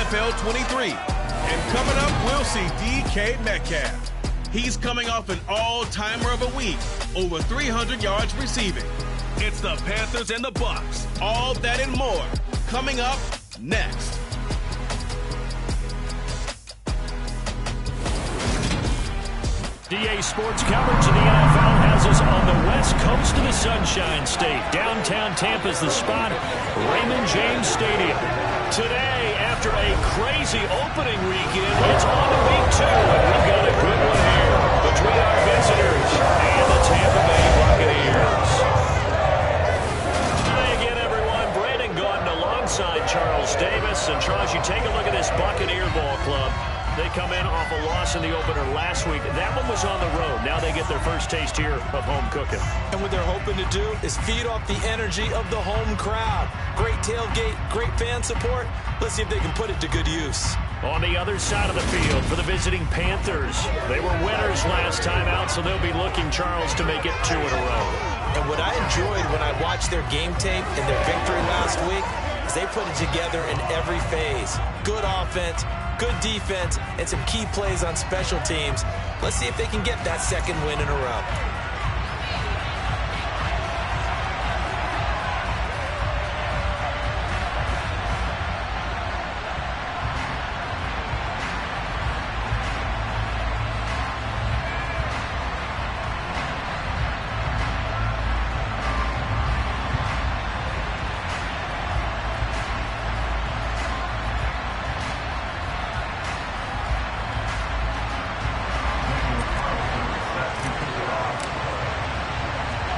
NFL 23. And coming up, we'll see DK Metcalf. He's coming off an all-timer of a week, over 300 yards receiving. It's the Panthers and the Bucs. All that and more coming up next. DA Sports coverage of the NFL has us on the west coast of the Sunshine State. Downtown Tampa's the spot, Raymond James Stadium. Today, after a crazy opening weekend, it's on to week 2, and we've got a good one here between our visitors and the Tampa Bay Buccaneers. Hi again, everyone. Brandon Gordon alongside Charles Davis. And Charles, you take a look at this Buccaneer ball club. They come in off a loss in the opener last week. That one was on the road. Now they get their first taste here of home cooking. And what they're hoping to do is feed off the energy of the home crowd. Great tailgate, great fan support. Let's see if they can put it to good use. On the other side of the field for the visiting Panthers. They were winners last time out, so they'll be looking, Charles, to make it 2 in a row. And what I enjoyed when I watched their game tape and their victory last week is they put it together in every phase. Good offense, good defense, and some key plays on special teams. Let's see if they can get that second win in a row.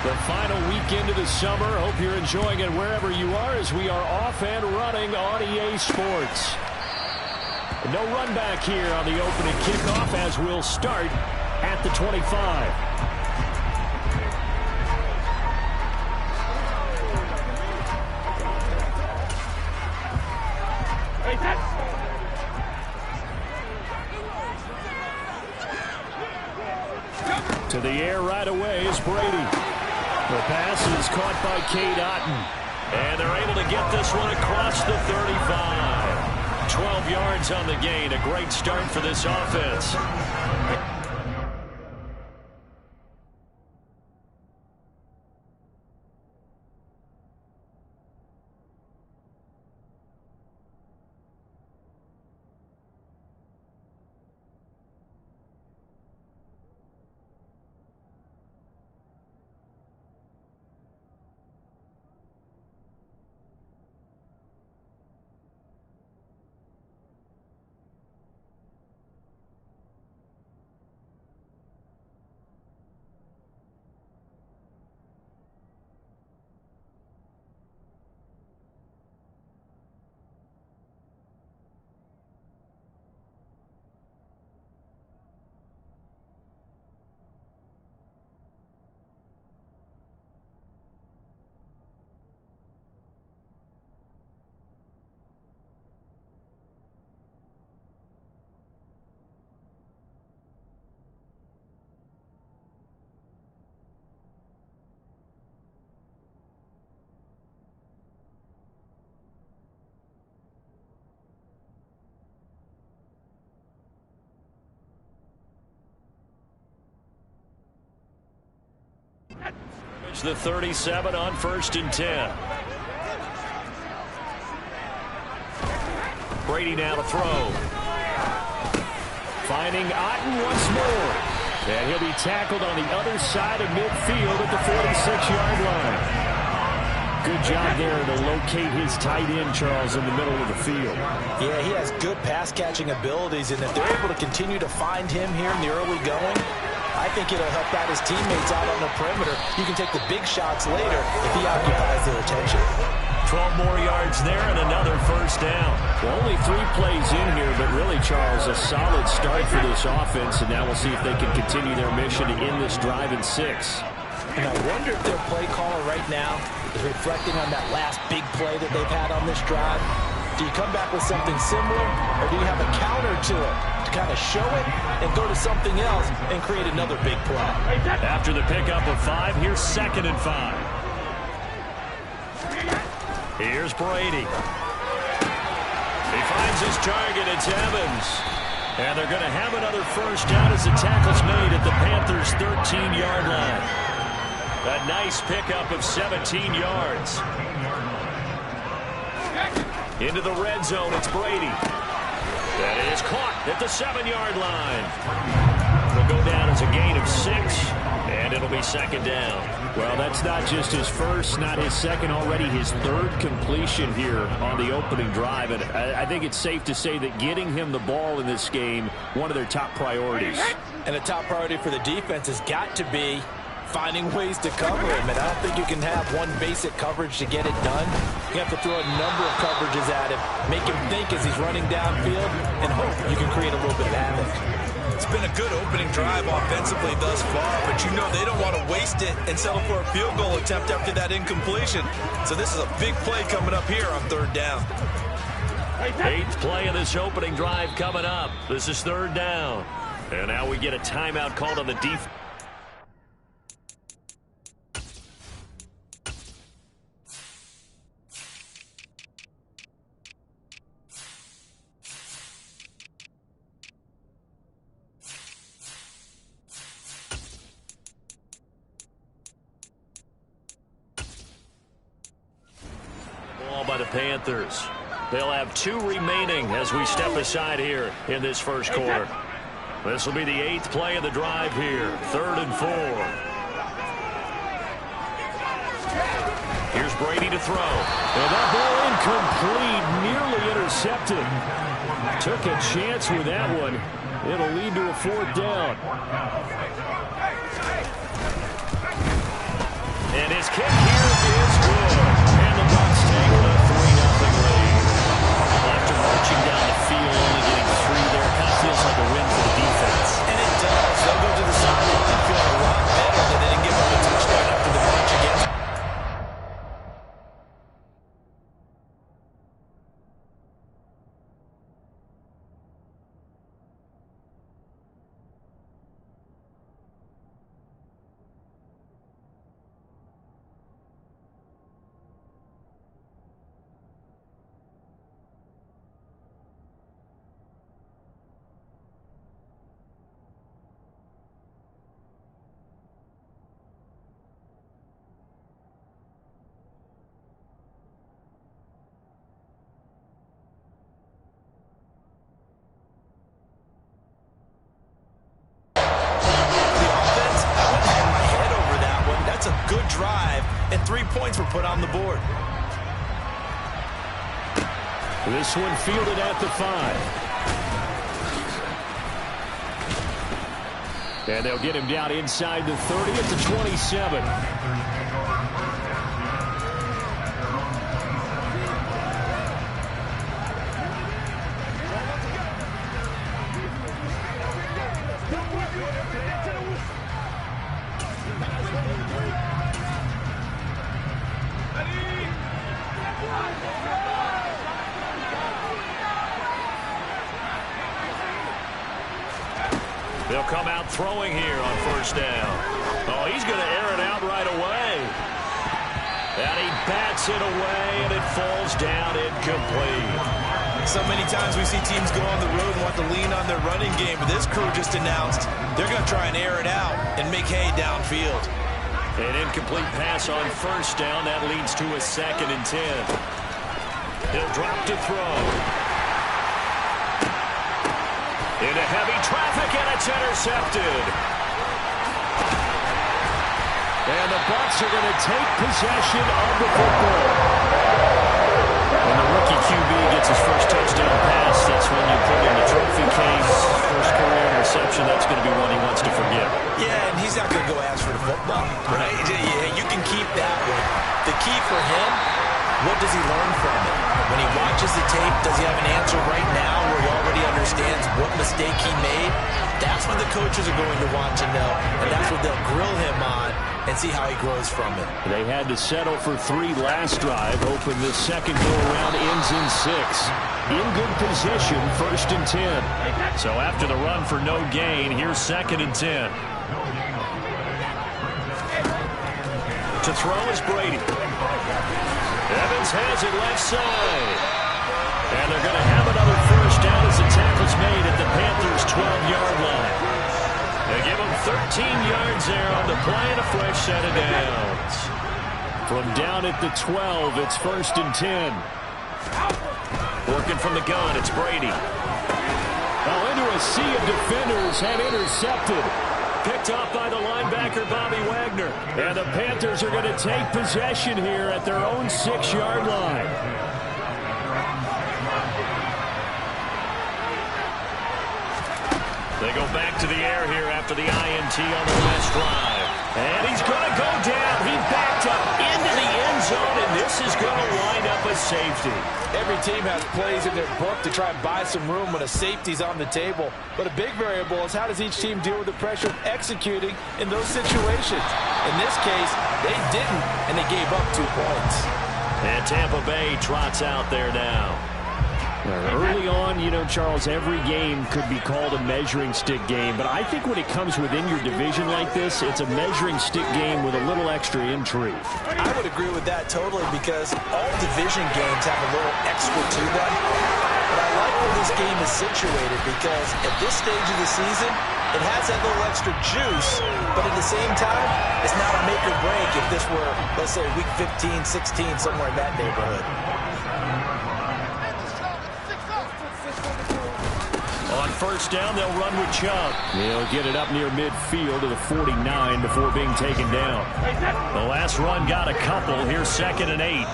The final weekend of the summer. Hope you're enjoying it wherever you are as we are off and running on EA Sports. No run back here on the opening kickoff as we'll start at the 25. To the air right away is Brady. The pass is caught by Cade Otton. And they're able to get this one across the 35. 12 yards on the gain. A great start for this offense. It's the 37 on 1st and 10. Brady now to throw. Finding Otton once more. And he'll be tackled on the other side of midfield at the 46-yard line. Good job there to locate his tight end, Charles, in the middle of the field. Yeah, he has good pass-catching abilities, and if they're able to continue to find him here in the early going, I think it'll help out his teammates out on the perimeter. You can take the big shots later if he occupies their attention. 12 more yards there and another first down. Well, only 3 plays in here, but really, Charles, a solid start for this offense, and now we'll see if they can continue their mission to end this drive in 6. And I wonder if their play caller right now is reflecting on that last big play that they've had on this drive. Do you come back with something similar, or do you have a counter to it to kind of show it and go to something else and create another big play? After the pickup of 5, here's 2nd and 5. Here's Brady. He finds his target. It's Evans. And they're going to have another first down as the tackle's made at the Panthers' 13-yard line. A nice pickup of 17 yards. Into the red zone, it's Brady. That is caught at the 7-yard line. It'll go down as a gain of 6, and it'll be second down. Well, that's not just his first, not his second, already his third completion here on the opening drive. And I think it's safe to say that getting him the ball in this game, one of their top priorities. And a top priority for the defense has got to be finding ways to cover him. And I don't think you can have one basic coverage to get it done. You have to throw a number of coverages at him, make him think as he's running downfield, and hope you can create a little bit of havoc. It's been a good opening drive offensively thus far, but you know they don't want to waste it and settle for a field goal attempt after that incompletion. So this is a big play coming up here on third down. 8th play of this opening drive coming up. This is third down. And now we get a timeout called on the defense. By the Panthers. They'll have 2 remaining as we step aside here in this first quarter. This will be the 8th play of the drive here. 3rd and 4. Here's Brady to throw. And that ball incomplete, nearly intercepted. Took a chance with that one. It'll lead to a 4th down. And his kick here is good. And the Bucs take a 3-0 lead. After marching down the field, only getting 3 there, kind of feels like a win for the defense. And it does. They'll go to the sideline feeling a lot better than they didn't give up a touchdown after the march against. Good drive, and 3 points were put on the board. This one fielded at the 5. And they'll get him down inside the 30 at the 27. They'll come out throwing here on first down. Oh, he's going to air it out right away. And he bats it away, and it falls down incomplete. So many times we see teams go on the road and want to lean on their running game, but this crew just announced they're going to try and air it out and make hay downfield. An incomplete pass on first down. That leads to a 2nd and 10. He'll drop to throw. Into heavy traffic, and it's intercepted. And the Bucs are going to take possession of the football. When the rookie QB gets his first touchdown pass, that's when you put in the trophy case. First career interception, that's going to be one he wants to forget. Yeah, and he's not going to go ask for the football, right? Yeah, you can keep that one. The key for him, what does he learn from it? When he watches the tape, does he have an answer right now where he already understands what mistake he made? That's what the coaches are going to want to know, and that's what they'll grill him on and see how he grows from it. They had to settle for 3 last drive, hoping the second go-around ends in 6. In good position, 1st and 10. So after the run for no gain, here's 2nd and 10. To throw is Brady. Evans has it left side. And they're going to have another first down as the tackle's made at the Panthers' 12-yard line. They give them 13 yards there on the play and a fresh set of downs. From down at the 12, it's 1st and 10. Working from the gun, it's Brady. Now into a sea of defenders and intercepted. Picked off by the linebacker, Bobby Wagner. And the Panthers are going to take possession here at their own 6-yard line. They go back to the air here after the INT on the last drive. And he's going to go down. He backed up into the end zone, and this is going to wind up a safety. Every team has plays in their book to try and buy some room when a safety's on the table. But a big variable is how does each team deal with the pressure of executing in those situations. In this case, they didn't, and they gave up 2 points. And Tampa Bay trots out there now. Early on, you know, Charles, every game could be called a measuring stick game. But I think when it comes within your division like this, it's a measuring stick game with a little extra intrigue. I would agree with that totally because all division games have a little extra to them. But I like where this game is situated because at this stage of the season, it has that little extra juice. But at the same time, it's not a make or break if this were, let's say, week 15, 16, somewhere in that neighborhood. On first down, they'll run with Chubb. They'll get it up near midfield to the 49 before being taken down. The last run got a couple. Here's 2nd and 8.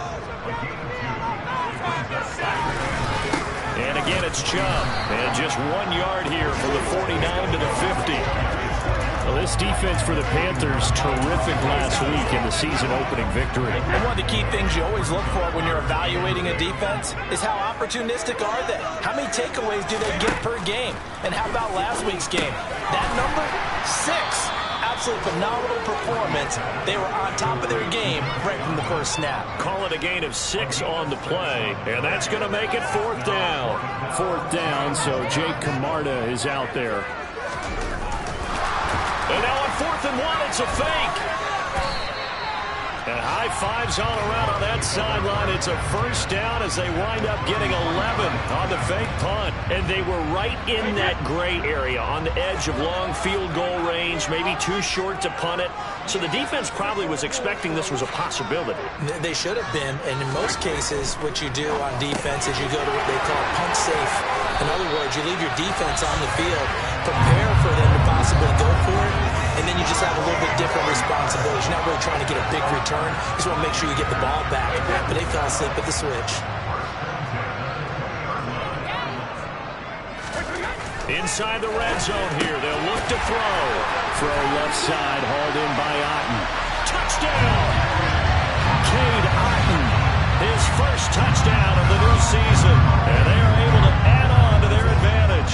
And again, it's Chubb. And just 1 yard here from the 49 to the 50. Well, this defense for the Panthers, terrific last week in the season-opening victory. And one of the key things you always look for when you're evaluating a defense is how opportunistic are they? How many takeaways do they get per game? And how about last week's game? That number, 6. Absolutely phenomenal performance. They were on top of their game right from the first snap. Call it a gain of 6 on the play, and that's going to make it 4th down. 4th down, so Jake Camarda is out there. And now on 4th and 1, it's a fake. And high fives all around on that sideline. It's a first down as they wind up getting 11 on the fake punt. And they were right in that gray area on the edge of long field goal range, maybe too short to punt it. So the defense probably was expecting this was a possibility. They should have been, and in most cases, what you do on defense is you go to what they call punt safe. In other words, you leave your defense on the field, prepare for them to possibly go for it, and then you just have a little bit different responsibilities. You're not really trying to get a big return. You just want to make sure you get the ball back. But they fell asleep at the switch. Inside the red zone here, they'll look to throw. Throw left side, hauled in by Otten. Touchdown! Cade Otten, his first touchdown of the new season. And they are able to add on to their advantage.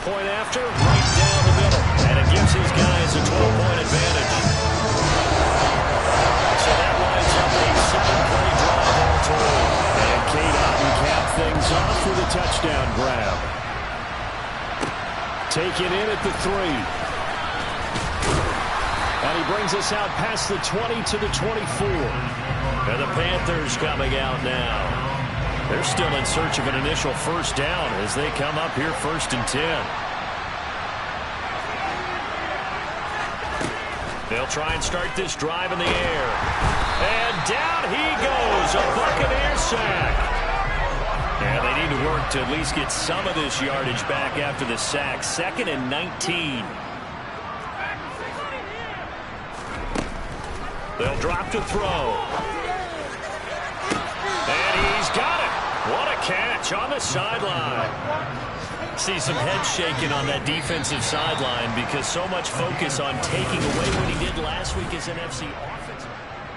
Point after, right down the middle. And it gives these guys a 12-point advantage. So that lines up a 7-play drive all told. And Cade Otten capped things off with a touchdown grab. Taken in at the 3. And he brings us out past the 20 to the 24. And the Panthers coming out now. They're still in search of an initial first down as they come up here 1st and 10. They'll try and start this drive in the air. And down he goes, a Buccaneer sack. And they need to work to at least get some of this yardage back after the sack. 2nd and 19. They'll drop to throw. And he's got it. What a catch on the sideline. See some head shaking on that defensive sideline because so much focus on taking away what he did last week as an NFC offense.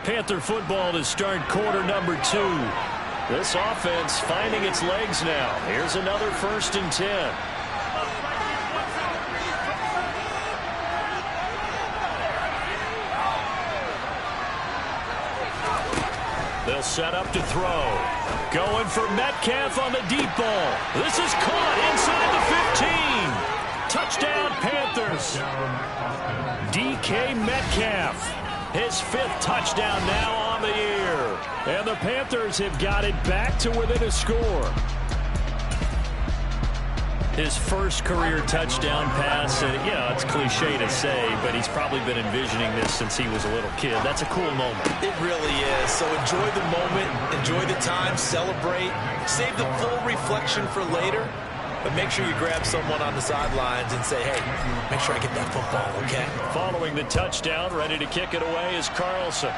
Panther football to start quarter number 2. This offense finding its legs now. Here's another 1st and 10. They'll set up to throw. Going for Metcalf on the deep ball. This is caught inside the 15. Touchdown, Panthers. DK Metcalf. His 5th touchdown now on the year. And the Panthers have got it back to within a score. His first career touchdown pass, and yeah, it's cliche to say, but he's probably been envisioning this since he was a little kid. That's a cool moment. It really is. So enjoy the moment, enjoy the time, celebrate, save the full reflection for later, but make sure you grab someone on the sidelines and say, hey, make sure I get that football, okay? Following the touchdown, ready to kick it away is Carlson.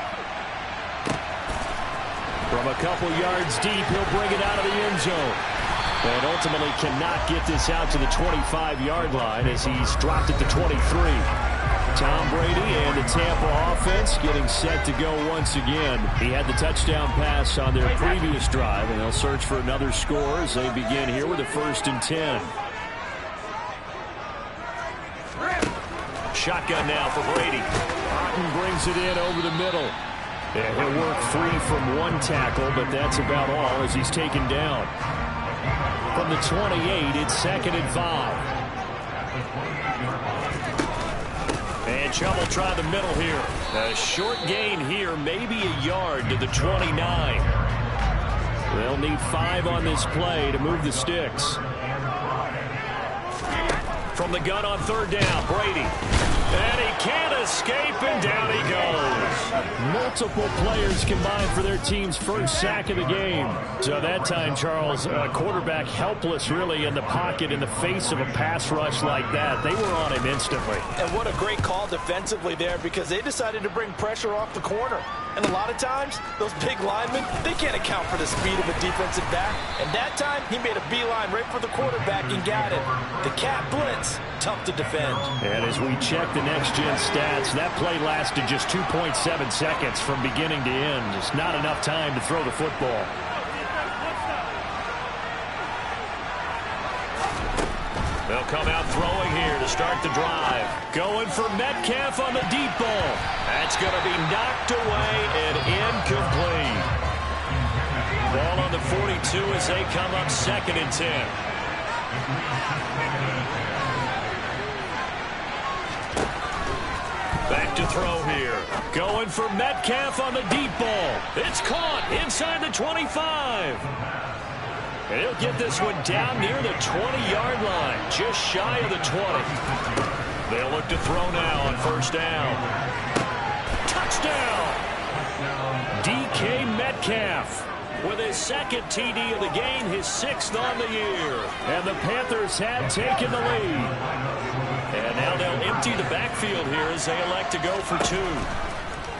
From a couple yards deep, he'll bring it out of the end zone. And ultimately cannot get this out to the 25-yard line as he's dropped it to 23. Tom Brady and the Tampa offense getting set to go once again. He had the touchdown pass on their previous drive, and they'll search for another score as they begin here with a 1st and 10. Shotgun now for Brady. Otten brings it in over the middle. And he'll work free from one tackle, but that's about all as he's taken down. From the 28, it's 2nd and 5. And Chubb will try the middle here. A short gain here, maybe a yard to the 29. They'll need 5 on this play to move the sticks. From the gun on 3rd down, Brady. And he can't escape, and down he goes. Multiple players combined for their team's first sack of the game. So that time, Charles, quarterback helpless really in the pocket in the face of a pass rush like that. They were on him instantly. And what a great call defensively there, because they decided to bring pressure off the corner. And a lot of times, those big linemen, they can't account for the speed of a defensive back. And that time, he made a beeline right for the quarterback and got it. The cat blitz, tough to defend. And as we check the next-gen stats, that play lasted just 2.7 seconds from beginning to end. Just not enough time to throw the football. They'll come out throwing here to start the drive. Going for Metcalf on the deep ball. That's going to be knocked away and incomplete. Ball on the 42 as they come up 2nd and 10. Back to throw here. Going for Metcalf on the deep ball. It's caught inside the 25. And he'll get this one down near the 20-yard line, just shy of the 20. They'll look to throw now on 1st down. Touchdown! DK Metcalf with his 2nd TD of the game, his 6th on the year. And the Panthers have taken the lead. And now they'll empty the backfield here as they elect to go for 2.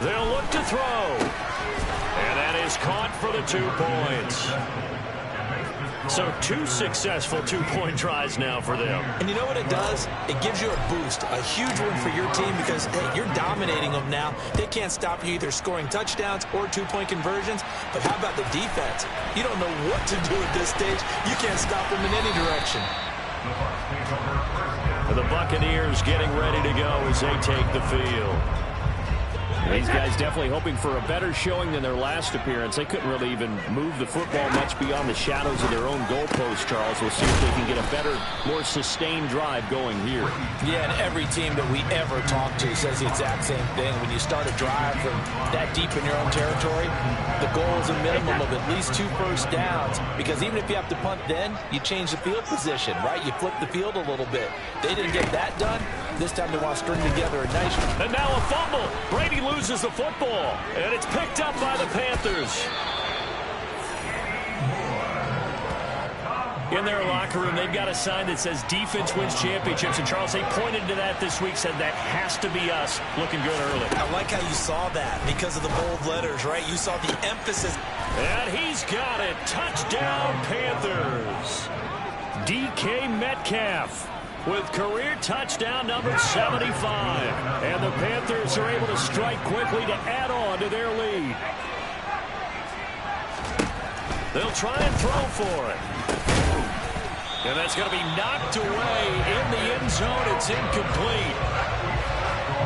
They'll look to throw. And that is caught for the 2 points. So 2 successful 2-point tries now for them. And you know what it does? It gives you a boost, a huge one for your team because, hey, you're dominating them now. They can't stop you either scoring touchdowns or 2-point conversions. But how about the defense? You don't know what to do at this stage. You can't stop them in any direction. The Buccaneers getting ready to go as they take the field. These guys definitely hoping for a better showing than their last appearance. They couldn't really even move the football much beyond the shadows of their own goalpost, Charles. We'll see if they can get a better, more sustained drive going here. Yeah, and every team that we ever talk to says the exact same thing. When you start a drive from that deep in your own territory, the goal is a minimum of at least 2 first downs. Because even if you have to punt then, you change the field position, right? You flip the field a little bit. They didn't get that done. This time they want to string together a nice... And now a fumble. Brady loses the football, and it's picked up by the Panthers. In their locker room, they've got a sign that says defense wins championships. And Charles, they pointed to that this week, said that has to be us. Looking good early. I like how you saw that because of the bold letters, right? You saw the emphasis. And he's got it. Touchdown, Panthers. DK Metcalf with career touchdown number 75. And the Panthers are able to strike quickly to add on to their lead. They'll try and throw for it. And that's going to be knocked away in the end zone. It's incomplete.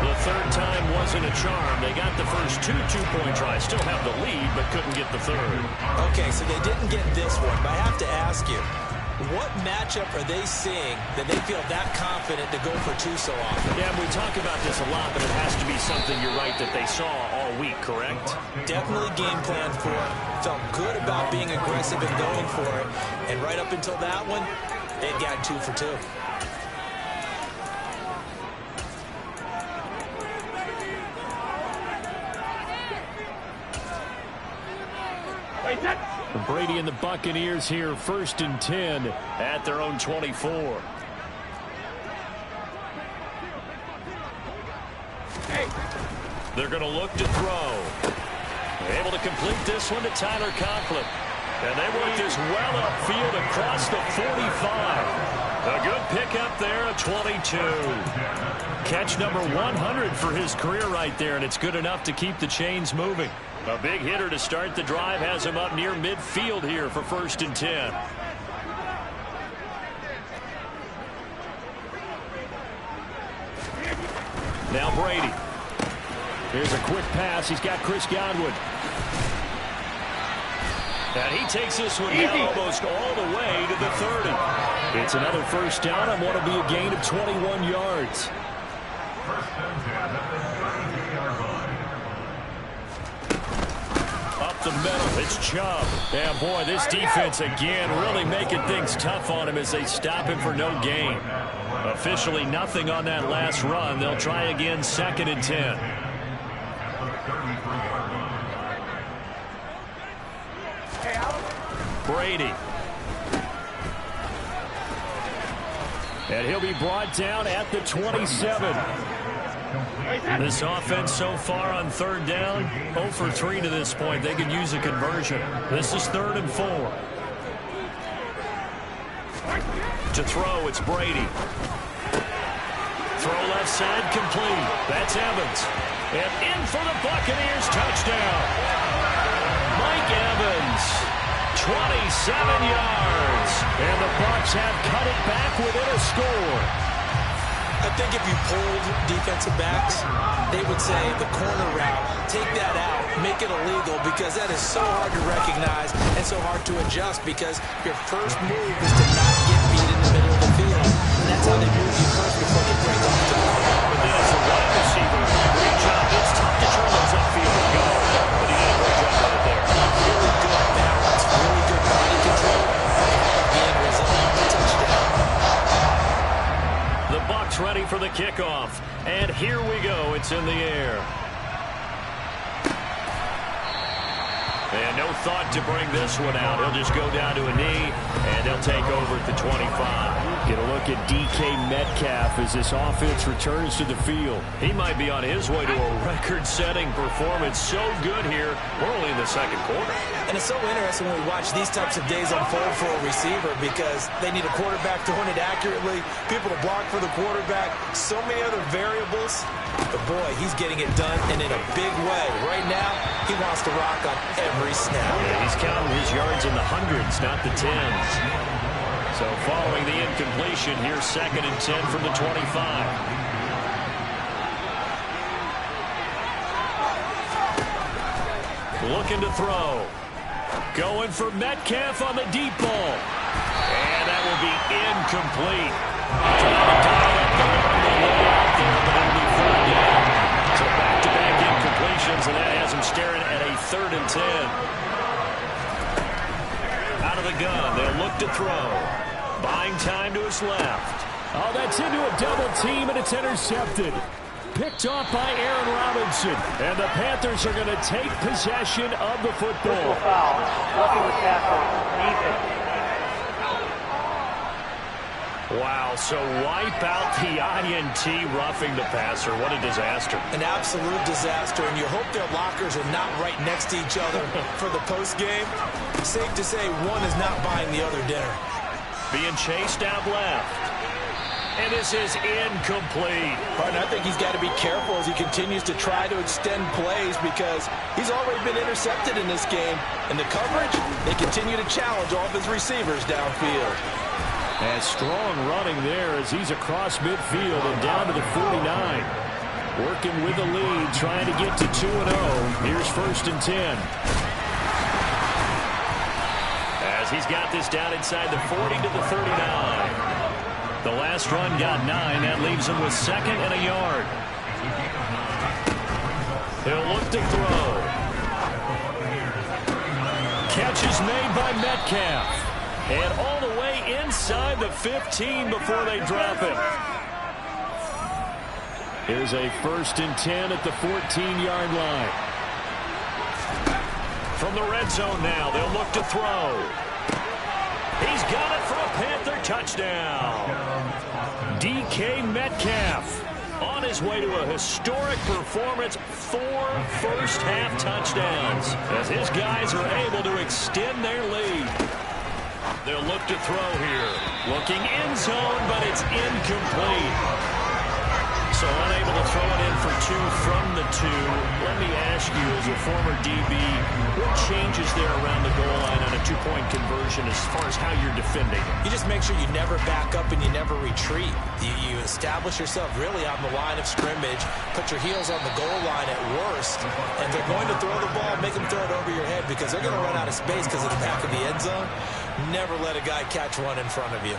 The 3rd time wasn't a charm. They got the first 2 2-point tries. Still have the lead, but couldn't get the 3rd. Okay, so they didn't get this one, but I have to ask you, What matchup are they seeing that they feel that confident to go for two so often? Yeah, we talk about this a lot, but it has to be something, you're right, that they saw all week, correct? Definitely game plan for it. Felt good about being aggressive and going for it. And right up until that one, they'd got 2 for 2. Brady and the Buccaneers here, 1st and 10 at their own 24. They're going to look to throw. Able to complete this one to Tyler Conklin. And they work this well upfield across the 45. A good pickup there, a 22. Catch number 100 for his career right there, and it's good enough to keep the chains moving. A big hitter to start the drive has him up near midfield here for 1st and 10. Now Brady. Here's a quick pass. He's got Chris Godwin. And he takes this one down almost all the way to the 30. It's another 1st down and want to be a gain of 21 yards. Up the middle, it's Chubb. Yeah, boy, this defense again really making things tough on him as they stop him for no gain. Officially nothing on that last run. They'll try again, 2nd and 10. Brady. And he'll be brought down at the 27. This offense so far on 3rd down, 0 for 3 to this point. They could use a conversion. This is 3rd and 4. To throw, it's Brady. Throw left side, complete. That's Evans. And in for the Buccaneers, touchdown. Mike Evans. 27 yards. And the Bucs have cut it back within a score. I think if you pulled defensive backs, they would say the corner route, take that out, make it illegal, because that is so hard to recognize and so hard to adjust, because your first move is to not get beat in the middle of the field. And that's how they move you first before they break off the ball. But then as a wide receiver, great job. It's tough to turn those upfield and go. But he did a great job right there. Really good balance, really good body control. Again, result, touchdown. The Bucs ready for the kickoff. And here we go. It's in the air. And no thought to bring this one out. He'll just go down to a knee, and they'll take over at the 25. Get a look at DK Metcalf as this offense returns to the field. He might be on his way to a record-setting performance. So good here. We're only in the 2nd quarter. And it's so interesting when we watch these types of days unfold for a receiver, because they need a quarterback to run it accurately, people to block for the quarterback, so many other variables. But boy, he's getting it done, and in a big way. Right now, he wants to rock on every snap. Yeah, he's counting his yards in the hundreds, not the tens. So following the incompletion, here's 2nd and 10 from the 25. Looking to throw. Going for Metcalf on the deep ball. And that will be incomplete. Trying to dial up the way out there, but it'll be 3rd down. So back-to-back incompletions, and that has him staring at a 3rd and 10. Out of the gun, they'll look to throw. Buying time to his left. Oh, that's into a double team, and it's intercepted. Picked off by Aaron Robinson. And the Panthers are going to take possession of the football. Foul. Roughing the tackle. Defense. Wow, so wipe out the INT, roughing the passer. What a disaster. An absolute disaster, and you hope their lockers are not right next to each other for the postgame. Safe to say one is not buying the other dinner. Being chased out left. And this is incomplete. Partner, I think he's got to be careful as he continues to try to extend plays, because he's already been intercepted in this game. And the coverage, they continue to challenge all of his receivers downfield. And strong running there as he's across midfield and down to the 49. Working with the lead, trying to get to 2-0. Here's 1st and 10. As as he's got this down inside the 40 to the 39. The last run got 9. That leaves him with 2nd and a yard. He'll look to throw. Catch is made by Metcalf. And all the way inside the 15 before they drop it. Here's a 1st and 10 at the 14-yard line. From the red zone now, they'll look to throw. He's got it for a Panther touchdown. DK Metcalf on his way to a historic performance, 4 first-half touchdowns, as his guys are able to extend their lead. They'll look to throw here. Looking end zone, but it's incomplete. So unable to throw it in for 2 from the 2. Let me ask you, as a former DB, what changes there around the goal line on a 2-point conversion as far as how you're defending? You just make sure you never back up and you never retreat. You establish yourself really on the line of scrimmage, put your heels on the goal line at worst, and they're going to throw the ball, make them throw it over your head because they're going to run out of space because of the back of the end zone. Never let a guy catch one in front of you.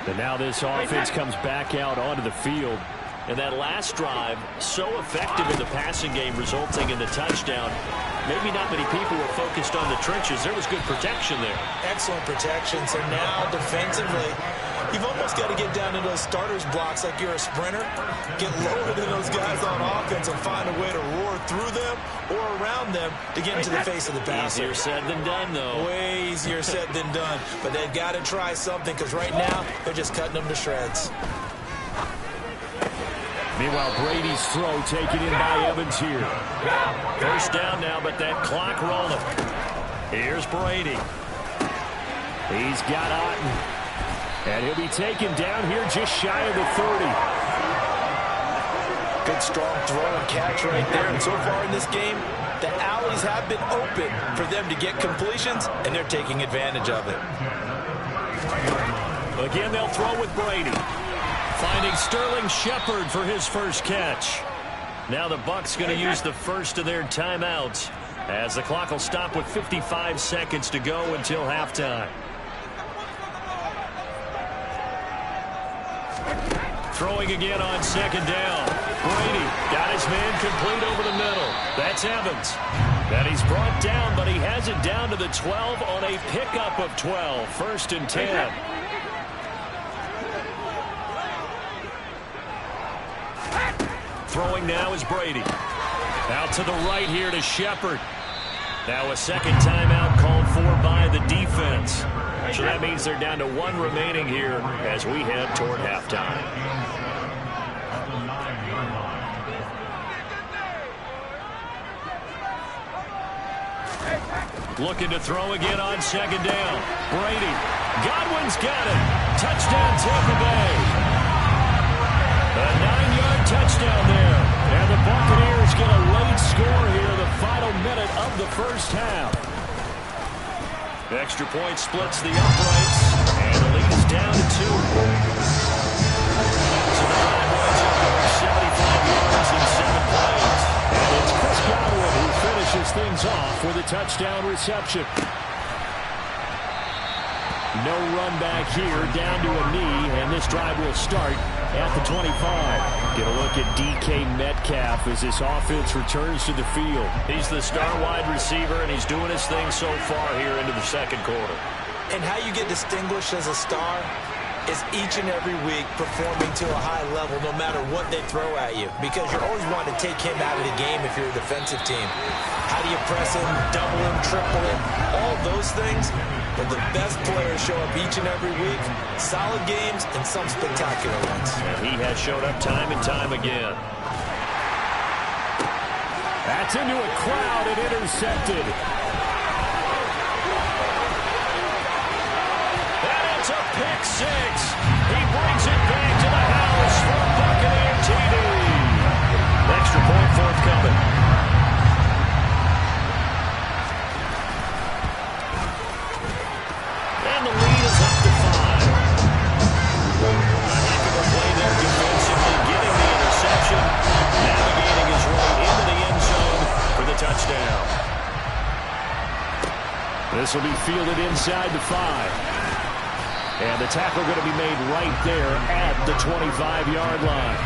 And now this offense comes back out onto the field. And that last drive, so effective in the passing game, resulting in the touchdown. Maybe not many people were focused on the trenches. There was good protection there. Excellent protection. So now defensively, you've almost got to get down to those starters blocks like you're a sprinter. Get lower than those guys on offense and find a way to roar through them or around them to get into the face of the passer. Easier said than done, though. Way easier said than done. But they've got to try something because right now they're just cutting them to shreds. Meanwhile, Brady's throw taken in by Evans here. First down now, but that clock rolling. Here's Brady. He's got Otten. And he'll be taken down here just shy of the 30. Good strong throw and catch right there. And so far in this game, the alleys have been open for them to get completions, and they're taking advantage of it. Again, they'll throw with Brady. Finding Sterling Shepard for his first catch. Now the Bucs going to use the first of their timeouts as the clock will stop with 55 seconds to go until halftime. Throwing again on 2nd down. Brady got his man complete over the middle. That's Evans. And he's brought down, but he has it down to the 12 on a pickup of 12. 1st and 10. Throwing now is Brady. Out to the right here to Shepard. Now a second timeout called for by the defense. So that means they're down to 1 remaining here as we head toward halftime. Looking to throw again on 2nd down. Brady. Godwin's got it. Touchdown Tampa Bay. A 9-yard touchdown there. And the Buccaneers get a late score here, the final minute of the first half. Extra point splits the uprights, and the lead is down to 2. So the Buccaneers 75 yards in 7 plays. And it's Chris Godwin who finishes things off with a touchdown reception. No run back here, down to a knee, and this drive will start at the 25. Get a look at DK Metcalf as this offense returns to the field. He's the star wide receiver, and he's doing his thing so far here into the 2nd quarter. And how you get distinguished as a star is each and every week performing to a high level no matter what they throw at you, because you're always wanting to take him out of the game if you're a defensive team. How do you press him, double him, triple him, all those things? But the best players show up each and every week. Solid games and some spectacular ones. And he has showed up time and time again. That's into a crowd and intercepted. And it's a pick 6. He brings it back to the house for a Buccaneer TD. Extra point forthcoming. And the lead is up to 5. A heck of a play there defensively, getting the interception, navigating his way into the end zone for the touchdown. This will be fielded inside the 5. And the tackle going to be made right there at the 25-yard line.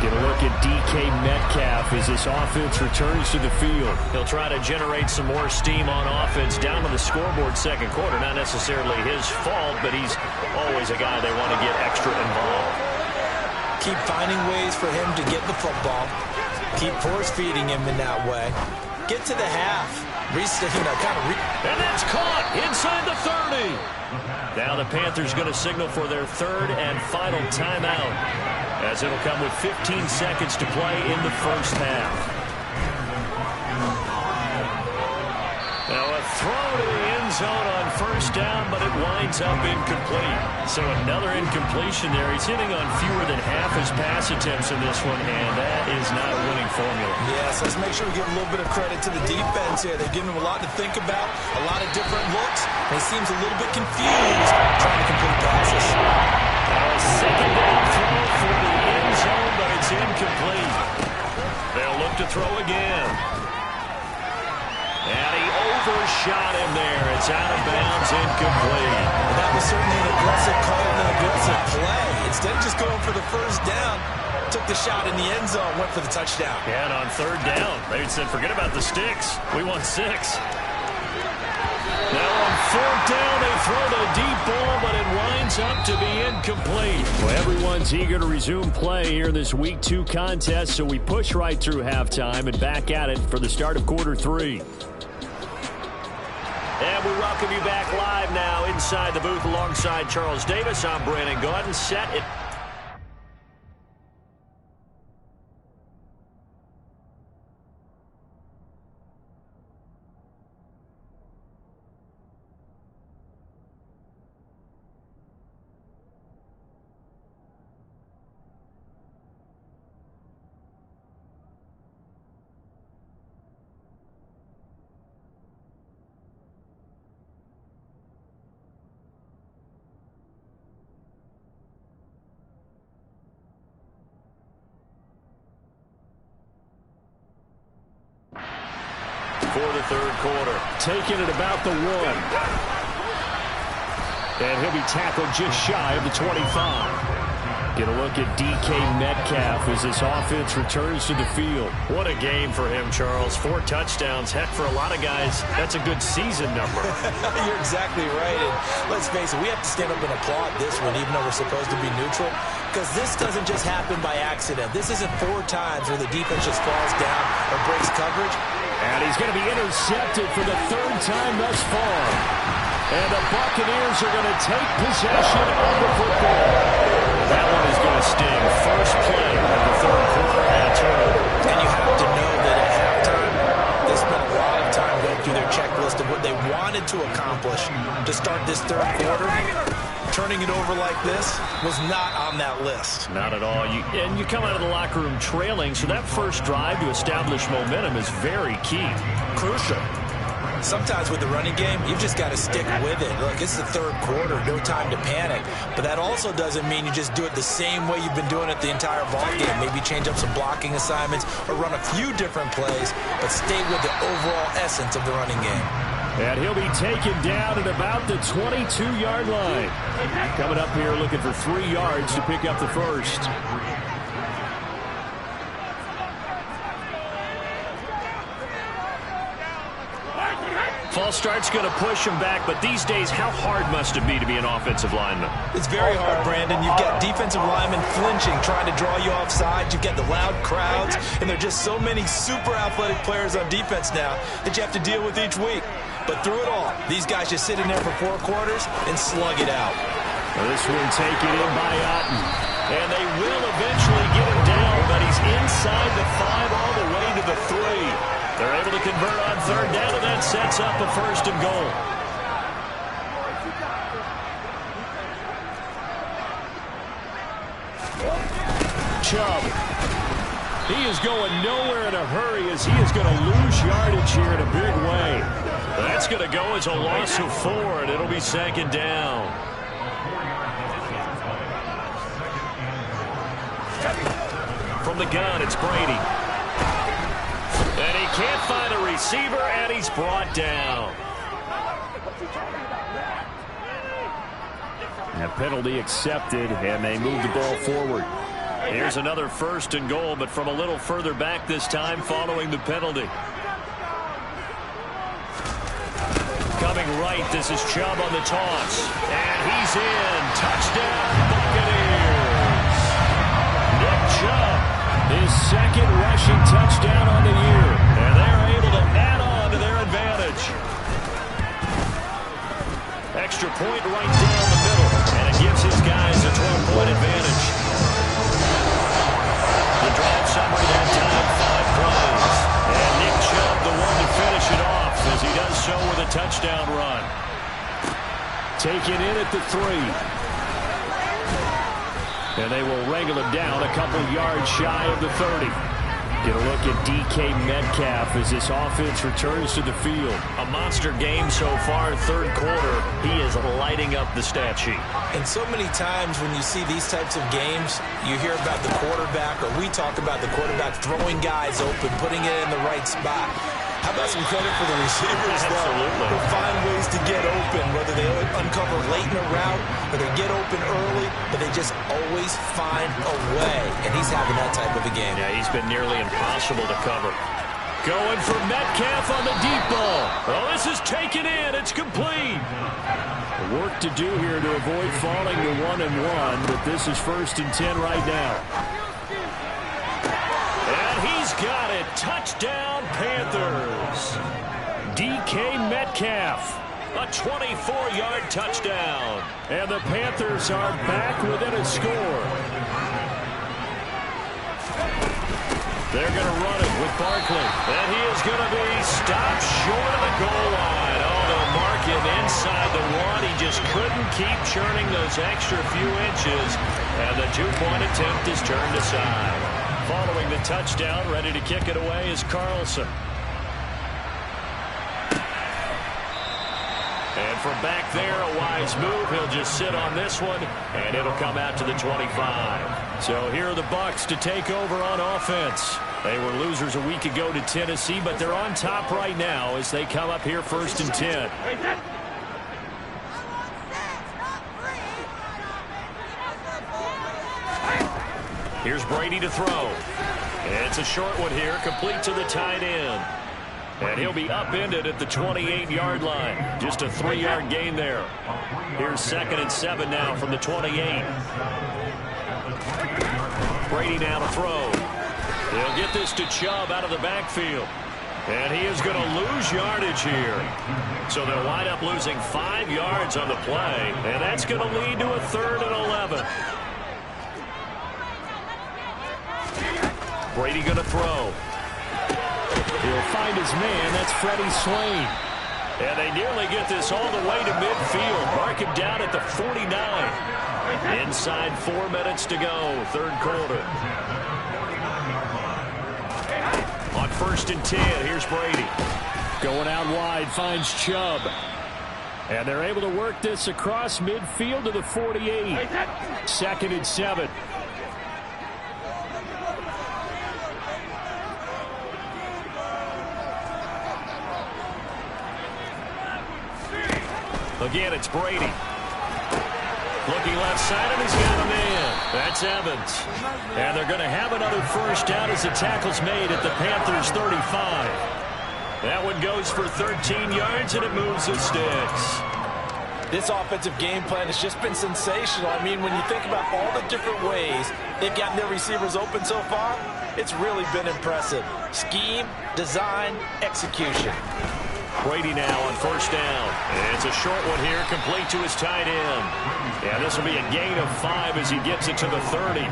Get a look at DK Metcalf as this offense returns to the field. He'll try to generate some more steam on offense down on the scoreboard second quarter. Not necessarily his fault, but he's always a guy they want to get extra involved. Keep finding ways for him to get the football. Keep force-feeding him in that way. Get to the half. And that's caught inside the 30. Now the Panthers going to signal for their third and final timeout, as it'll come with 15 seconds to play in the first half. Now a throw to the end zone on first down, but it winds up incomplete. So another incompletion there. He's hitting on fewer than half his pass attempts in this one, and that is not a winning formula. Yes, let's make sure we give a little bit of credit to the defense here. They've given him a lot to think about, a lot of different looks, and he seems a little bit confused trying to complete passes. Now a second down throw for the end zone, but it's incomplete. They'll look to throw again. And he overshot him there. It's out of bounds, incomplete. And that was certainly an aggressive call and an aggressive play. Instead of just going for the first down, took the shot in the end zone, went for the touchdown. Yeah, and on third down, they said, forget about the sticks. We want 6. Now on fourth down, they throw the deep ball, but it winds up to be incomplete. Well, everyone's eager to resume play here in this Week 2 contest, so we push right through halftime and back at it for the start of quarter 3. And we welcome you back live now inside the booth alongside Charles Davis. I'm Brandon. Go ahead and set it. For the third quarter. Taking it about the 1. And he'll be tackled just shy of the 25. Get a look at DK Metcalf as this offense returns to the field. What a game for him, Charles. 4 touchdowns. Heck, for a lot of guys, that's a good season number. You're exactly right. And let's face it, we have to stand up and applaud this one, even though we're supposed to be neutral, because this doesn't just happen by accident. This isn't 4 times where the defense just falls down or breaks coverage. And he's going to be intercepted for the 3rd time thus far. And the Buccaneers are going to take possession of the football. That one is going to sting. First play of the 3rd quarter and a turnover. And you have to know that at halftime, they spent a lot of time going through their checklist of what they wanted to accomplish to start this 3rd quarter. Turning it over like this was not on that list. Not at all. And you come out of the locker room trailing, so that first drive to establish momentum is very key. Crucial. Sometimes with the running game, you've just got to stick with it. Look, it's the 3rd quarter, no time to panic. But that also doesn't mean you just do it the same way you've been doing it the entire ball game. Maybe change up some blocking assignments or run a few different plays, but stay with the overall essence of the running game. And he'll be taken down at about the 22-yard line. Coming up here looking for 3 yards to pick up the first. False start's going to push him back, but these days, how hard must it be to be an offensive lineman? It's very hard, Brandon. You've got defensive linemen flinching, trying to draw you offside. You've got the loud crowds, and there are just so many super athletic players on defense now that you have to deal with each week. But through it all, these guys just sit in there for 4 quarters and slug it out. Well, this one taken in by Otten. And they will eventually get him down, but he's inside the 5 all the way to the 3. They're able to convert on 3rd down, and that sets up a 1st and goal. Chubb. He is going nowhere in a hurry as he is going to lose yardage here in a big way. That's going to go as a loss of 4, and it'll be 2nd down. From the gun, it's Brady. And he can't find a receiver, and he's brought down. A penalty accepted, and they move the ball forward. Here's another 1st and goal, but from a little further back this time following the penalty. Coming right, this is Chubb on the toss. And he's in. Touchdown, Buccaneers. Nick Chubb, his 2nd rushing touchdown on the year. And they're able to add on to their advantage. Extra point right down the middle. And it gives his guys a 12-point advantage. The drive summary that time, 5 plays. And Nick Chubb, the one to finish it off, as he does so with a touchdown run. Taken in at the 3. And they will wrangle him down a couple yards shy of the 30. Get a look at DK Metcalf as this offense returns to the field. A monster game so far, 3rd quarter. He is lighting up the stat sheet. And so many times when you see these types of games, you hear about the quarterback, or we talk about the quarterback throwing guys open, putting it in the right spot. How about some credit for the receivers, though, who find ways to get open, whether they uncover late in a route or they get open early, but they just always find a way. And he's having that type of a game. Yeah, he's been nearly impossible to cover. Going for Metcalf on the deep ball. Oh, this is taken in. It's complete. Work to do here to avoid falling to 1-1, but this is 1st and 10 right now. And he's got it. Touchdown, Panthers. DK Metcalf, a 24-yard touchdown. And the Panthers are back within a score. They're going to run it with Barkley. And he is going to be stopped short of the goal line. Oh, they'll mark him inside the 1. He just couldn't keep churning those extra few inches. And the 2-point attempt is turned aside. Following the touchdown, ready to kick it away is Carlson. And from back there, a wise move. He'll just sit on this one, and it'll come out to the 25. So here are the Bucs to take over on offense. They were losers a week ago to Tennessee, but they're on top right now as they come up here 1st and 10. Here's Brady to throw. It's a short one here, complete to the tight end. And he'll be upended at the 28-yard line. Just a 3-yard gain there. Here's 2nd and 7 now from the 28. Brady now to throw. He'll get this to Chubb out of the backfield. And he is going to lose yardage here. So they'll wind up losing 5 yards on the play. And that's going to lead to a 3rd and 11. Brady going to throw. He'll find his man. That's Freddie Swain. And they nearly get this all the way to midfield. Mark him down at the 49. Inside 4 minutes to go, 3rd quarter. On 1st and 10, here's Brady. Going out wide, finds Chubb. And they're able to work this across midfield to the 48. 2nd and 7. Again, it's Brady. Looking left side, and he's got a man. That's Evans. And they're going to have another 1st down as the tackle's made at the Panthers' 35. That one goes for 13 yards, and it moves the sticks. This offensive game plan has just been sensational. I mean, when you think about all the different ways they've gotten their receivers open so far, it's really been impressive. Scheme, design, execution. Brady now on 1st down. And it's a short one here, complete to his tight end. Yeah, this will be a gain of 5 as he gets it to the 30.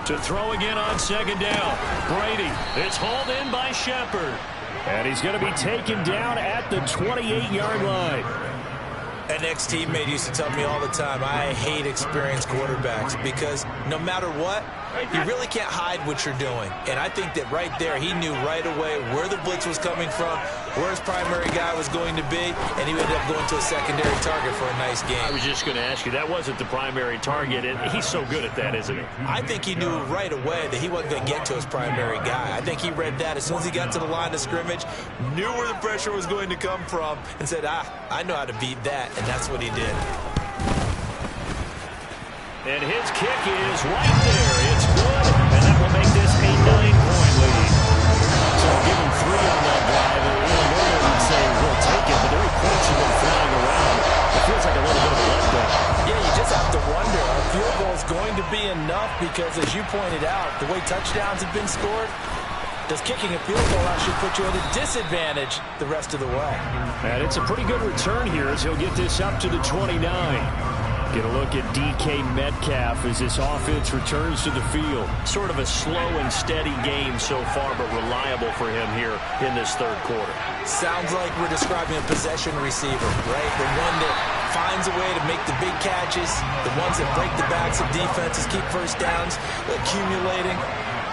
To throw again on 2nd down. Brady. It's hauled in by Shepard. And he's going to be taken down at the 28-yard line. An ex-teammate used to tell me all the time, I hate experienced quarterbacks because no matter what, You really can't hide what you're doing. And I think that right there, he knew right away where the blitz was coming from, where his primary guy was going to be, and he ended up going to a secondary target for a nice game. I was just going to ask you, that wasn't the primary target, and he's so good at that, isn't he? I think he knew right away that he wasn't going to get to his primary guy. I think he read that as soon as he got to the line of scrimmage, knew where the pressure was going to come from, and said, I know how to beat that, and that's what he did. And his kick is right there. It's good, and that will make this a 9-point lead. So give him 3 on that drive, and Illinois would say we'll take it, but the way points have been flying around, it feels like a little bit of a letdown. Yeah, you just have to wonder, are field goals going to be enough? Because as you pointed out, the way touchdowns have been scored, does kicking a field goal actually put you at a disadvantage the rest of the way? And it's a pretty good return here as he'll get this up to the 29. Get a look at DK Metcalf as this offense returns to the field. Sort of a slow and steady game so far, but reliable for him here in this third quarter. Sounds like we're describing a possession receiver, right? The one that finds a way to make the big catches, the ones that break the backs of defenses, keep first downs, accumulating.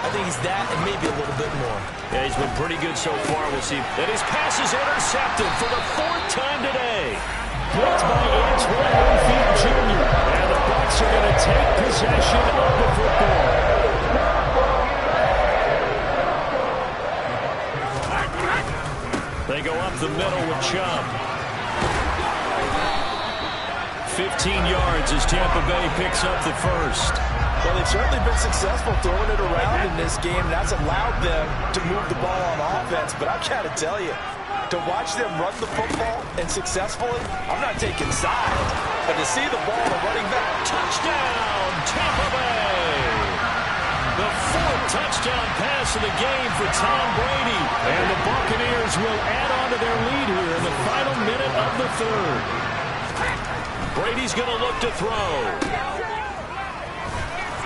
I think he's that and maybe a little bit more. Yeah, he's been pretty good so far. We'll see. And his pass is intercepted for the 4th time today. Blocked by Antoine Winfield Jr. And the Bucs are going to take possession of the football. They go up the middle with Chubb. 15 yards as Tampa Bay picks up the first. Well, they've certainly been successful throwing it around in this game. That's allowed them to move the ball on offense. But I've got to tell you, to watch them run the football and successfully, I'm not taking sides. But to see the ball and running back, touchdown, Tampa Bay! The 4th touchdown pass of the game for Tom Brady. And the Buccaneers will add on to their lead here in the final minute of the third. Brady's going to look to throw.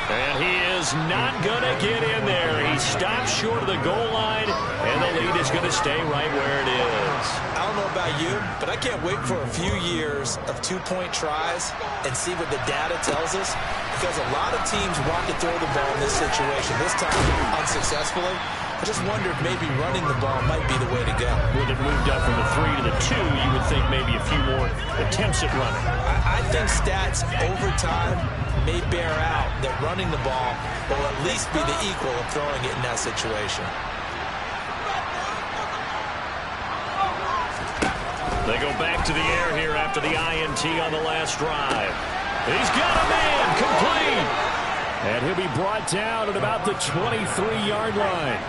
And he is not going to get in there. He stops short of the goal line, and the lead is going to stay right where it is. I don't know about you, but I can't wait for a few years of 2-point tries and see what the data tells us, because a lot of teams want to throw the ball in this situation, this time unsuccessfully. I just wonder if maybe running the ball might be the way to go. With it moved up from the 3 to the 2, you would think maybe a few more attempts at running. I think stats over time may bear out that running the ball will at least be the equal of throwing it in that situation. They go back to the air here after the INT on the last drive. He's got a man, complete. And he'll be brought down at about the 23-yard line.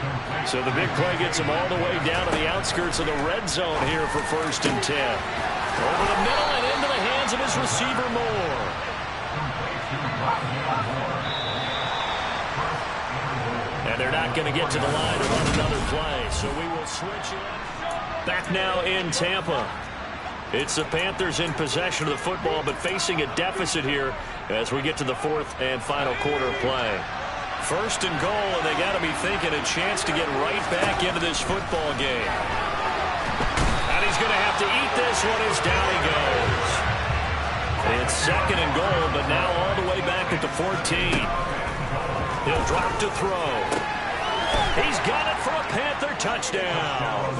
So the big play gets him all the way down to the outskirts of the red zone here for 1st and 10. Over the middle and into the hands of his receiver, Moore. And they're not going to get to the line to run another play, so we will switch it. Back now in Tampa. It's the Panthers in possession of the football, but facing a deficit here as we get to the 4th and final quarter play. 1st and goal, and they got to be thinking a chance to get right back into this football game. And he's going to have to eat this one as down he goes. It's 2nd and goal, but now all the way back at the 14. He'll drop to throw. He's got it for a Panther touchdown.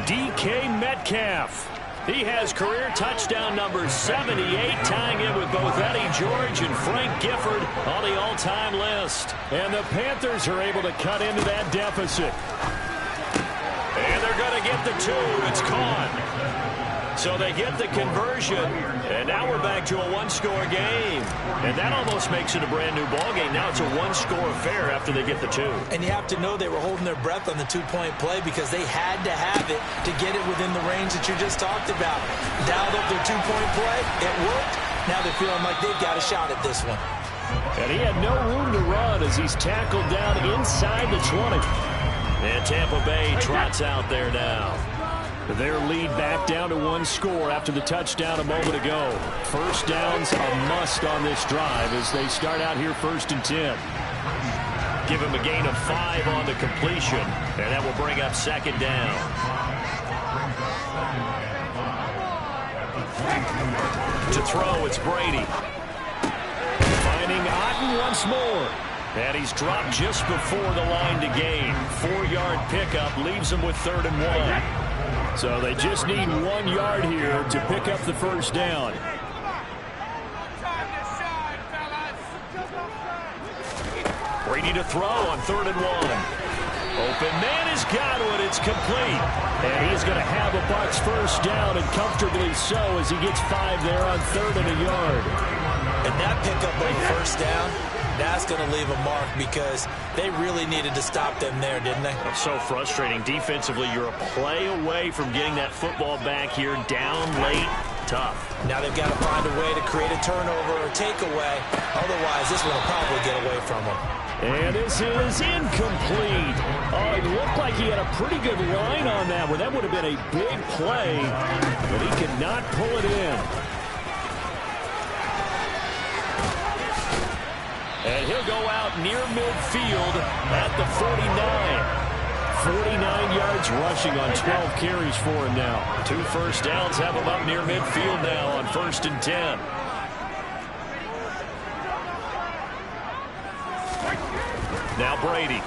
DK Metcalf. He has career touchdown number 78, tying in with both Eddie George and Frank Gifford on the all-time list. And the Panthers are able to cut into that deficit. And they're going to get the 2. It's caught. So they get the conversion, and now we're back to a 1-score game. And that almost makes it a brand-new ball game. Now it's a 1-score affair after they get the 2. And you have to know they were holding their breath on the 2-point play because they had to have it to get it within the range that you just talked about. Dialed up their 2-point play. It worked. Now they're feeling like they've got a shot at this one. And he had no room to run as he's tackled down inside the 20. And Tampa Bay trots out there now. Their lead back down to 1 score after the touchdown a moment ago. First down's a must on this drive as they start out here 1st and 10. Give him a gain of 5 on the completion, and that will bring up 2nd down. To throw, it's Brady. Finding Otten once more. And he's dropped just before the line to gain. 4-yard pickup leaves him with 3rd and 1. So they just need 1 yard here to pick up the first down. Brady to throw on 3rd and 1. Open man is Godwin. It's complete. And he's going to have a Bucs first down, and comfortably so, as he gets 5 there on 3rd and a yard. And that pickup on the first down, that's going to leave a mark because they really needed to stop them there, didn't they? It's so frustrating. Defensively, you're a play away from getting that football back here, down late. Tough. Now they've got to find a way to create a turnover or takeaway. Otherwise, this one will probably get away from them. And this is incomplete. Oh, it looked like he had a pretty good line on that one. That would have been a big play, but he could not pull it in. And he'll go out near midfield at the 49. 49 yards rushing on 12 carries for him now. 2 first downs have him up near midfield now on 1st and 10. Now Brady.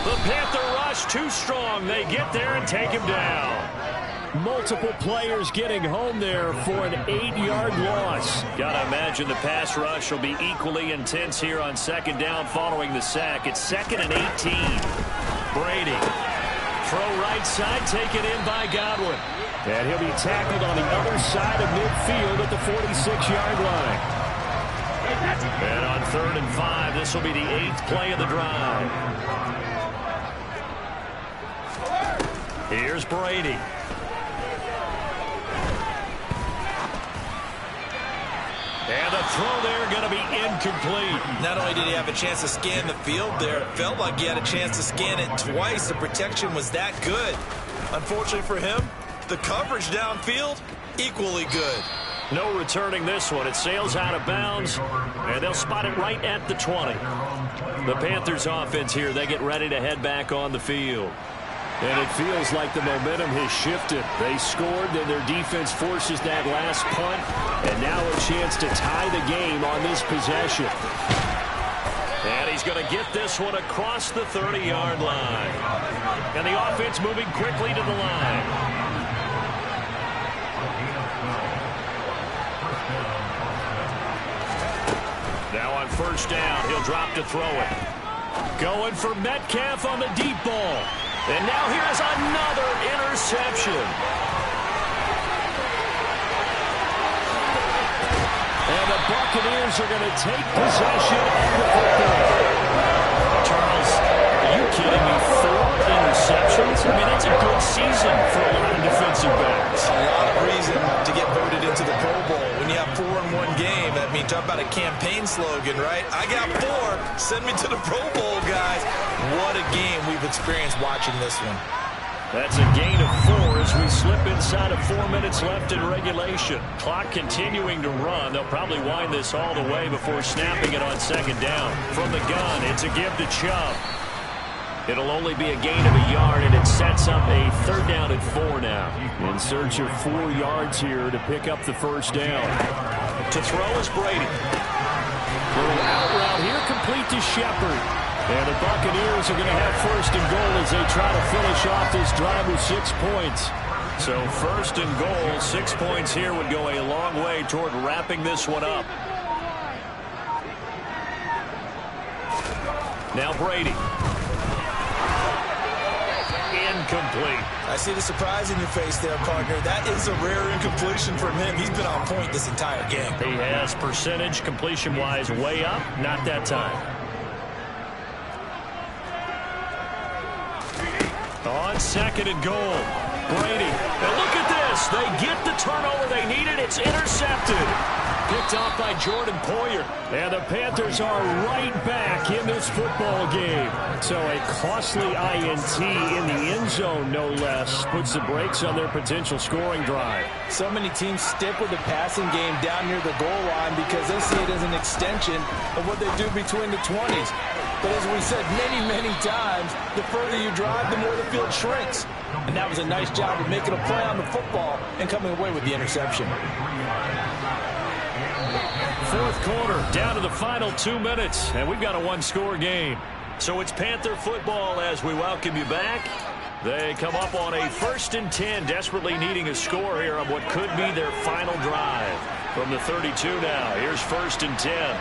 The Panther rush too strong. They get there and take him down. Multiple players getting home there for an 8-yard loss. Gotta imagine the pass rush will be equally intense here on 2nd down following the sack. It's 2nd and 18. Brady. Throw right side, taken in by Godwin. And he'll be tackled on the other side of midfield at the 46-yard line. And on 3rd and 5, this will be the 8th play of the drive. Here's Brady. And the throw there going to be incomplete. Not only did he have a chance to scan the field there, it felt like he had a chance to scan it twice. The protection was that good. Unfortunately for him, the coverage downfield, equally good. No returning this one. It sails out of bounds, and they'll spot it right at the 20. The Panthers offense here, they get ready to head back on the field. And it feels like the momentum has shifted. They scored, then their defense forces that last punt, and now a chance to tie the game on this possession. And he's going to get this one across the 30-yard line. And the offense moving quickly to the line. Now on 1st down, he'll drop to throw it. Going for Metcalf on the deep ball. And now here's another interception. And the Buccaneers are going to take possession of the football. Charles, are you kidding me? 4 interceptions? I mean, that's a good season for a lot of defensive backs. A lot of reason to get voted into the Pro Bowl. When you have 4 in one game, I mean, talk about a campaign slogan, right? I got 4. Send me to the Pro Bowl, guys. What a game we've experienced watching this one. That's a gain of 4 as we slip inside of 4 minutes left in regulation. Clock continuing to run. They'll probably wind this all the way before snapping it on 2nd down. From the gun, it's a give to Chubb. It'll only be a gain of a yard, and it sets up a 3rd down and 4 now. In search of 4 yards here to pick up the first down. To throw is Brady. Little out route here, complete to Shepard. And the Buccaneers are going to have 1st and goal as they try to finish off this drive with 6 points. So 1st and goal, 6 points here would go a long way toward wrapping this one up. Now Brady. Incomplete. I see the surprise in your face there, partner. That is a rare incompletion from him. He's been on point this entire game. He has percentage completion-wise way up. Not that time. On 2nd and goal, Brady. And look at this. They get the turnover they needed. It's intercepted. Picked off by Jordan Poyer. And the Panthers are right back in this football game. So a costly INT in the end zone, no less, puts the brakes on their potential scoring drive. So many teams stick with the passing game down near the goal line because they see it as an extension of what they do between the 20s. But as we said many times, the further you drive, the more the field shrinks. And that was a nice job of making a play on the football and coming away with the interception. Fourth quarter, down to the final 2 minutes, and we've got a one-score game. So it's Panther football as we welcome you back. They come up on a 1st and 10, desperately needing a score here on what could be their final drive. From the 32 now, here's 1st and 10.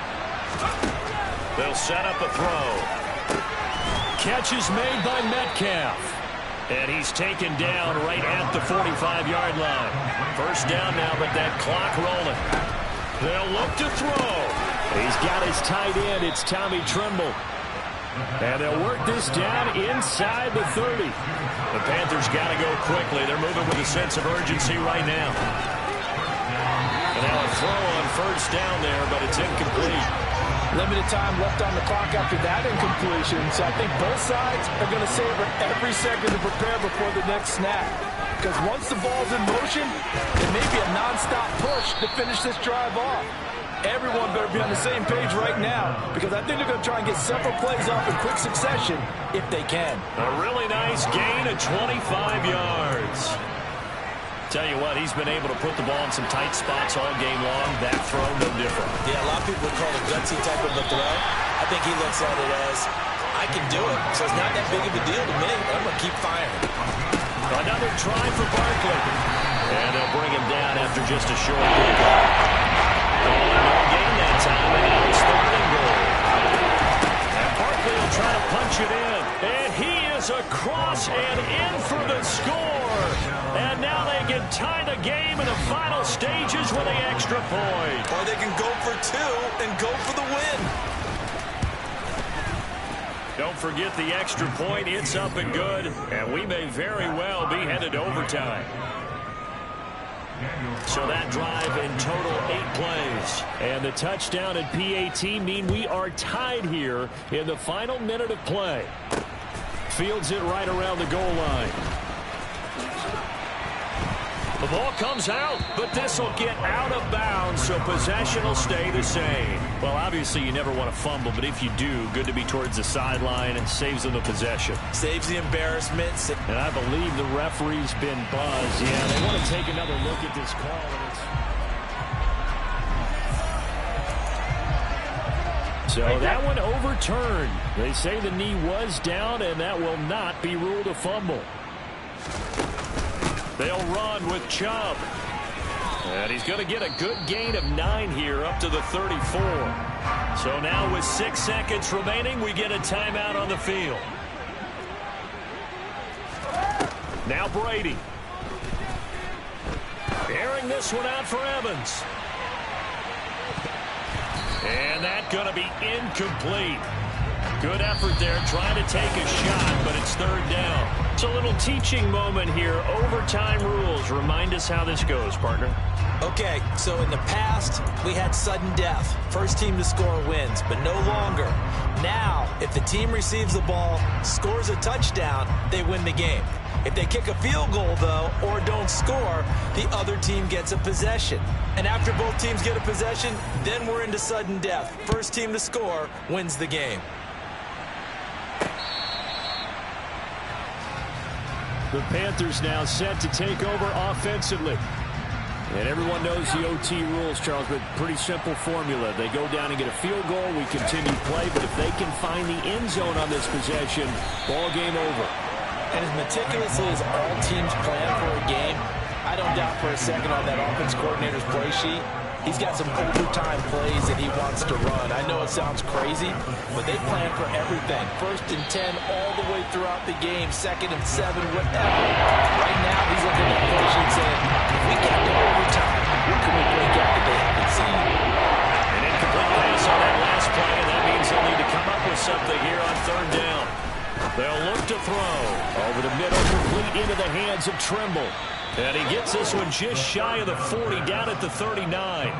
They'll set up a throw. Catch is made by Metcalf. And he's taken down right at the 45-yard line. First down now, but that clock rolling. They'll look to throw. He's got his tight end. It's Tommy Tremble. And they'll work this down inside the 30. The Panthers got to go quickly. They're moving with a sense of urgency right now. And now a throw on first down there, but it's incomplete. Limited time left on the clock after that incompletion, so I think both sides are going to savor every second to prepare before the next snap. Because once the ball's in motion, it may be a nonstop push to finish this drive off. Everyone better be on the same page right now, because I think they're going to try and get several plays off in quick succession if they can. A really nice gain of 25 yards. Tell you what, he's been able to put the ball in some tight spots all game long. That throw, no different. Yeah, a lot of people would call it a gutsy type of a throw. I think he looks at it as, I can do it, so it's not that big of a deal to me. I'm going to keep firing. Another try for Barkley. And they'll bring him down after just a short pickup. No gain that time, and now it's 3rd and goal. And Barkley will try to punch it in. And he is across and in for the score. And now they can tie the game in the final stages with the extra point. Or they can go for 2 and go for the win. Don't forget the extra point. It's up and good. And we may very well be headed to overtime. So that drive in total 8 plays. And the touchdown and PAT mean we are tied here in the final minute of play. Fields it right around the goal line. The ball comes out, but this will get out of bounds, so possession will stay the same. Well, obviously you never want to fumble, but if you do, good to be towards the sideline and saves them the possession. Saves the embarrassment. And I believe the referee's been buzzed. Yeah, they want to take another look at this call. So that one overturned. They say the knee was down, and that will not be ruled a fumble. They'll run with Chubb. And he's going to get a good gain of 9 here up to the 34. So now with 6 seconds remaining, we get a timeout on the field. Now Brady. Airing this one out for Evans. And that's going to be incomplete. Good effort there, trying to take a shot, but it's 3rd down. It's a little teaching moment here. Overtime rules. Remind us how this goes, partner. Okay, so in the past, we had sudden death. First team to score wins, but no longer. Now, if the team receives the ball, scores a touchdown, they win the game. If they kick a field goal, though, or don't score, the other team gets a possession. And after both teams get a possession, then we're into sudden death. First team to score wins the game. The Panthers now set to take over offensively. And everyone knows the OT rules, Charles, but pretty simple formula. They go down and get a field goal, we continue play, but if they can find the end zone on this possession, ball game over. And as meticulously as all teams plan for a game, I don't doubt for a second on that offense coordinator's play sheet, he's got some overtime plays that he wants to run. I know it sounds crazy, but they plan for everything. 1st and 10 all the way throughout the game, 2nd and 7, whatever. Right now, he's looking at the play sheet saying, if we get to overtime, what can we break out that they haven't seen? An incomplete pass on that last play, and that means they'll need to come up with something here on 3rd down. They'll look to throw. Over the middle, complete into the hands of Tremble. And he gets this one just shy of the 40, down at the 39.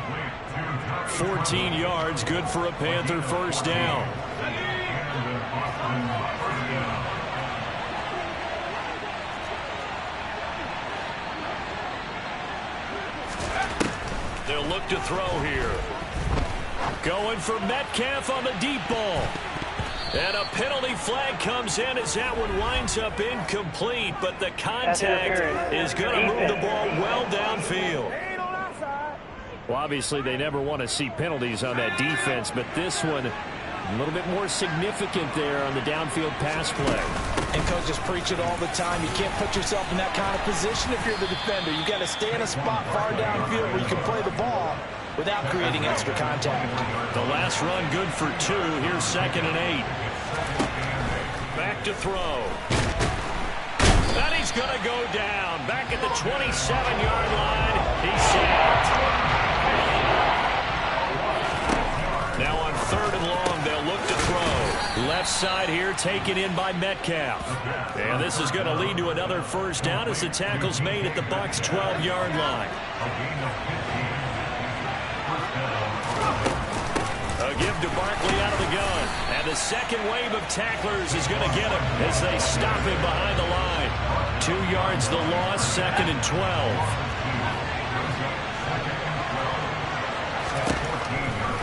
14 yards, good for a Panther first down. They'll look to throw here. Going for Metcalf on the deep ball. And a penalty flag comes in as that one winds up incomplete, but the contact is going to move the ball well downfield. Well, obviously, they never want to see penalties on that defense, but this one a little bit more significant there on the downfield pass play. And coaches preach it all the time. You can't put yourself in that kind of position if you're the defender. You've got to stay in a spot far downfield where you can play the ball without creating extra contact. The last run good for 2. Here's 2nd and 8. Back to throw. And he's going to go down. Back at the 27-yard line. He's sacked. Now on 3rd and long, they'll look to throw. Left side here taken in by Metcalf. And this is going to lead to another first down as the tackle's made at the Bucs' 12-yard line. A give to Barkley out of the gun. And the second wave of tacklers is going to get him as they stop him behind the line. 2 yards the loss, 2nd and 12.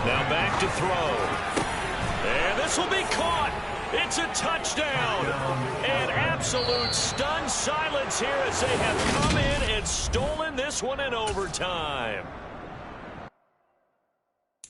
Now back to throw. And this will be caught. It's a touchdown. And absolute stunned silence here as they have come in and stolen this one in overtime.